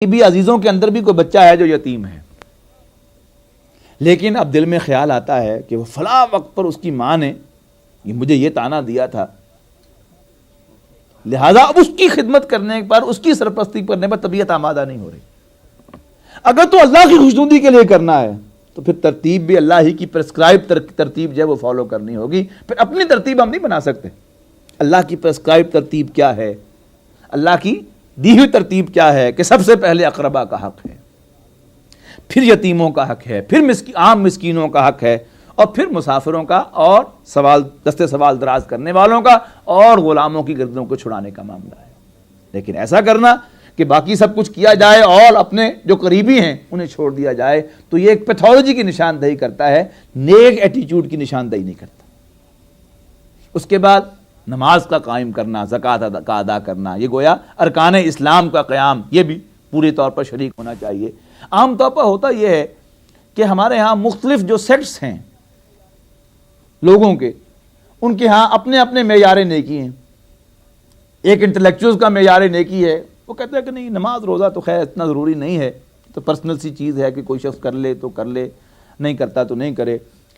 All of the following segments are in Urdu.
بھی عزیزوں کے اندر بھی کوئی بچہ ہے جو یتیم ہے، لیکن اب دل میں خیال آتا ہے کہ وہ فلاں وقت پر اس کی ماں نے مجھے یہ طعنہ دیا تھا، لہذا اب اس کی خدمت کرنے پر، اس کی سرپرستی کرنے پر طبیعت آمادہ نہیں ہو رہی۔ اگر تو اللہ کی خوشنودی کے لیے کرنا ہے تو پھر ترتیب بھی اللہ ہی کی پرسکرائب ترتیب جو ہے وہ فالو کرنی ہوگی، پھر اپنی ترتیب ہم نہیں بنا سکتے۔ اللہ کی پرسکرائب ترتیب کیا ہے، اللہ کی دی ہوئی ترتیب کیا ہے کہ سب سے پہلے اقربا کا حق ہے، پھر یتیموں کا حق ہے، پھر عام مسکینوں کا حق ہے، اور پھر مسافروں کا، اور دستے سوال دراز کرنے والوں کا، اور غلاموں کی گردنوں کو چھڑانے کا معاملہ ہے۔ لیکن ایسا کرنا کہ باقی سب کچھ کیا جائے اور اپنے جو قریبی ہیں انہیں چھوڑ دیا جائے، تو یہ ایک پیتھولوجی کی نشاندہی کرتا ہے، نیک ایٹیٹیوڈ کی نشاندہی نہیں کرتا۔ اس کے بعد نماز کا قائم کرنا، زکوٰۃ کا ادا کرنا، یہ گویا ارکان اسلام کا قیام، یہ بھی پوری طور پر شریک ہونا چاہیے۔ عام طور پر ہوتا یہ ہے کہ ہمارے ہاں مختلف جو سیکٹس ہیں لوگوں کے، ان کے ہاں اپنے اپنے معیار نیکی ہیں۔ ایک انٹلیکچوئلز کا معیار نیکی ہے، وہ کہتے ہیں کہ نہیں، نماز روزہ تو خیر اتنا ضروری نہیں ہے، تو پرسنل سی چیز ہے کہ کوئی شخص کر لے تو کر لے، نہیں کرتا تو نہیں کرے۔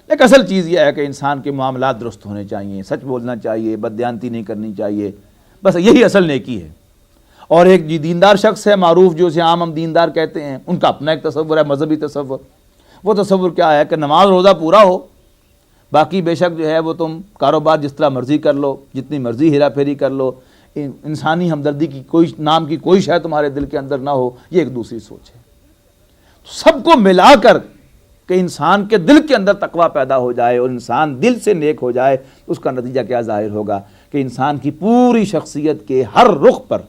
ایک اصل چیز یہ ہے کہ انسان کے معاملات درست ہونے چاہیے، سچ بولنا چاہیے، بددیانتی نہیں کرنی چاہیے، بس یہی اصل نیکی ہے۔ اور ایک دیندار شخص ہے معروف، جو اسے عام ہم دیندار کہتے ہیں، ان کا اپنا ایک تصور ہے، مذہبی تصور۔ وہ تصور کیا ہے کہ نماز روزہ پورا ہو، باقی بے شک جو ہے وہ تم کاروبار جس طرح مرضی کر لو، جتنی مرضی ہیرا پھیری کر لو، انسانی ہمدردی کی کوئی نام کی کوئی شے تمہارے دل کے اندر نہ ہو، یہ ایک دوسری سوچ ہے۔ سب کو ملا کر کہ انسان کے دل کے اندر تقویٰ پیدا ہو جائے اور انسان دل سے نیک ہو جائے، اس کا نتیجہ کیا ظاہر ہوگا کہ انسان کی پوری شخصیت کے ہر رخ پر،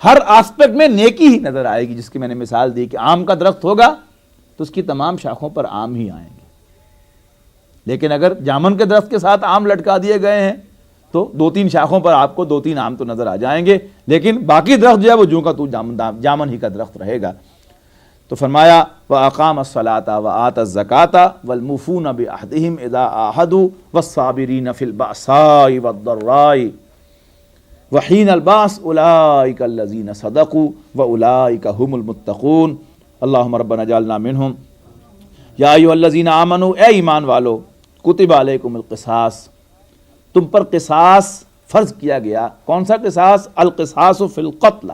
ہر آسپیکٹ میں نیکی ہی نظر آئے گی۔ جس کی میں نے مثال دی کہ آم کا درخت ہوگا تو اس کی تمام شاخوں پر آم ہی آئیں گے، لیکن اگر جامن کے درخت کے ساتھ آم لٹکا دیے گئے ہیں تو 2-3 شاخوں پر آپ کو 2-3 آم تو نظر آ جائیں گے، لیکن باقی درخت جو ہے وہ جوں کا تو جامن ہی کا درخت رہے گا۔ تو فرمایا وَأَقَامَ الصَّلَاةَ وَآتَى الزَّكَاةَ وَالْمُوفُونَ بِعَهْدِهِمْ إِذَا عَاهَدُوا وَالصَّابِرِينَ فِي الْبَأْسَاءِ وَالضَّرَّاءِ وَحِينَ الْبَأْسِ أُولَٰئِكَ الَّذِينَ صَدَقُوا وَأُولَٰئِكَ هُمُ الْمُتَّقُونَ اللهم ربنا اجعلنا منهم۔ یا ایھا الذین آمنوا، اے ایمان والو، کتب علیکم القصاص، تم پر قصاص فرض کیا گیا۔ کون سا قصاص؟ القصاص فی القتل،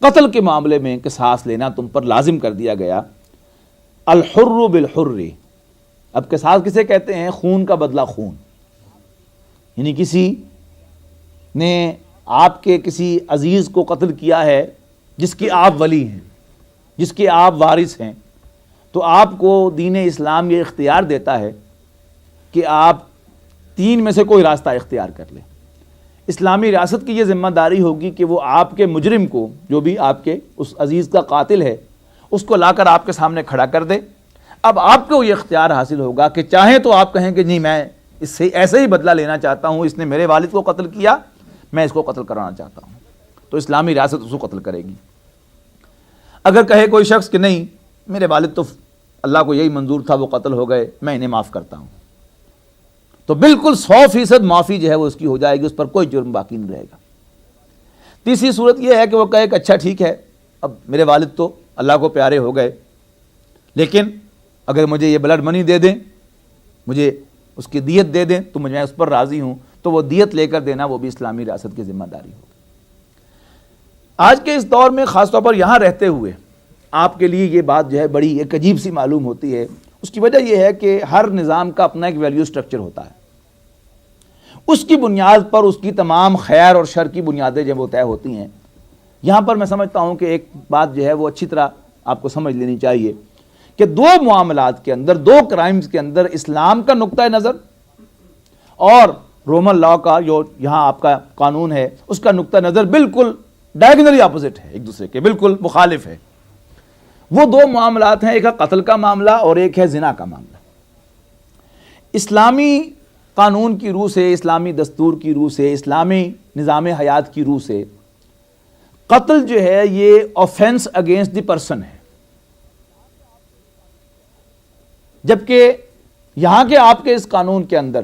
قتل کے معاملے میں قصاص لینا تم پر لازم کر دیا گیا۔ الحر بالحر، اب قصاص کسے کہتے ہیں؟ خون کا بدلہ خون، یعنی کسی نے آپ کے کسی عزیز کو قتل کیا ہے جس کی آپ ولی ہیں، جس کے آپ وارث ہیں، تو آپ کو دین اسلام یہ اختیار دیتا ہے کہ آپ 3 میں سے کوئی راستہ اختیار کر لیں۔ اسلامی ریاست کی یہ ذمہ داری ہوگی کہ وہ آپ کے مجرم کو، جو بھی آپ کے اس عزیز کا قاتل ہے، اس کو لا کر آپ کے سامنے کھڑا کر دے۔ اب آپ کو یہ اختیار حاصل ہوگا کہ چاہیں تو آپ کہیں کہ نہیں، میں اس سے ایسے ہی بدلہ لینا چاہتا ہوں، اس نے میرے والد کو قتل کیا، میں اس کو قتل کرانا چاہتا ہوں، تو اسلامی ریاست اس کو قتل کرے گی۔ اگر کہے کوئی شخص کہ نہیں، میرے والد تو اللہ کو یہی منظور تھا، وہ قتل ہو گئے، میں انہیں معاف کرتا ہوں، تو بالکل 100% معافی جو ہے وہ اس کی ہو جائے گی، اس پر کوئی جرم باقی نہیں رہے گا۔ تیسری صورت یہ ہے کہ وہ کہے کہ اچھا ٹھیک ہے، اب میرے والد تو اللہ کو پیارے ہو گئے، لیکن اگر مجھے یہ بلڈ منی دے دیں، مجھے اس کی دیت دے دیں تو میں اس پر راضی ہوں، تو وہ دیت لے کر دینا وہ بھی اسلامی ریاست کی ذمہ داری ہوگی۔ آج کے اس دور میں خاص طور پر یہاں رہتے ہوئے آپ کے لیے یہ بات جو ہے بڑی ایک عجیب سی معلوم ہوتی ہے۔ اس کی وجہ یہ ہے کہ ہر نظام کا اپنا ایک ویلیو سٹرکچر ہوتا ہے، اس کی بنیاد پر اس کی تمام خیر اور شر کی بنیادیں جب وہ طے ہوتی ہیں۔ یہاں پر میں سمجھتا ہوں کہ ایک بات جو ہے وہ اچھی طرح آپ کو سمجھ لینی چاہیے کہ 2 معاملات کے اندر، 2 کرائمز کے اندر اسلام کا نقطہ نظر اور رومن لا کا جو یہاں آپ کا قانون ہے اس کا نقطہ نظر بالکل ڈائیگنلی اپوزٹ ہے، ایک دوسرے کے بالکل مخالف ہے۔ وہ 2 معاملات ہیں، ایک ہے قتل کا معاملہ اور ایک ہے زنا کا معاملہ۔ اسلامی قانون کی روح سے، اسلامی دستور کی روح سے، اسلامی نظام حیات کی روح سے قتل جو ہے یہ آفینس اگینسٹ دی پرسن ہے، جبکہ یہاں کے آپ کے اس قانون کے اندر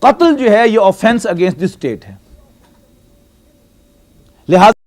قتل جو ہے یہ آفینس اگینسٹ دی اسٹیٹ ہے۔ لہٰذا